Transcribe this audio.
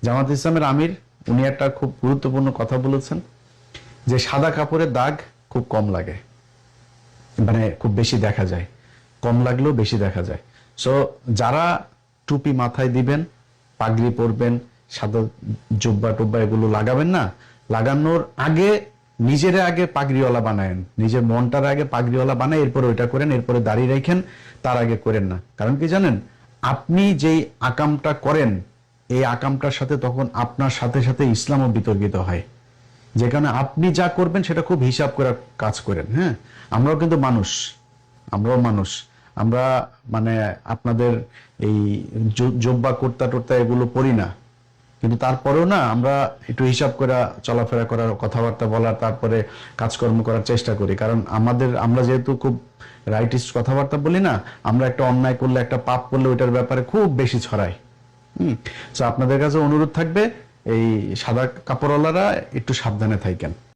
জামাত ইসলামের আমির উনি একটা খুব গুরুত্বপূর্ণ কথা বলেছেন যে সাদা কাপড়ের দাগ খুব কম লাগে, মানে খুব বেশি দেখা যায়, কম লাগলেও বেশি দেখা যায়। সো যারা টুপি মাথায় দিবেন, পাগড়ি পরবেন, সাদা জুব্বা টুব্বা এগুলো লাগাবেন না, লাগানোর আগে নিজের আগে পাগড়িওয়ালা বানায়েন, নিজের মনটার আগে পাগড়িওয়ালা বানায়, এরপরে ওইটা করেন, এরপরে দাড়ি রাখেন, তার আগে করেন না। কারণ কি জানেন, আপনি যেই আকামটা করেন এই আকামটার সাথে তখন আপনার সাথে সাথে ইসলামও বিতর্কিত হয়। যে কারণে আপনি যা করবেন সেটা খুব হিসাব করে কাজ করেন। হ্যাঁ, আমরাও কিন্তু মানুষ, আমরাও মানুষ, আমরা মানে আপনাদের এই জব্বা কুর্তা টুর্তা এগুলো পরি না, কিন্তু তারপরেও না আমরা একটু হিসাব করে চলাফেরা করার, কথাবার্তা বলার, তারপরে কাজকর্ম করার চেষ্টা করি। কারণ আমরা যেহেতু খুব রাইটিস্ট কথাবার্তা বলি না, আমরা একটা অন্যায় করলে, একটা পাপ করলে ওইটার ব্যাপারে খুব বেশি ছড়াই। তো আপনাদের কাছে অনুরোধ থাকবে এই সাদা কাপড়ওয়ালারা একটু সাবধানে থাকেন।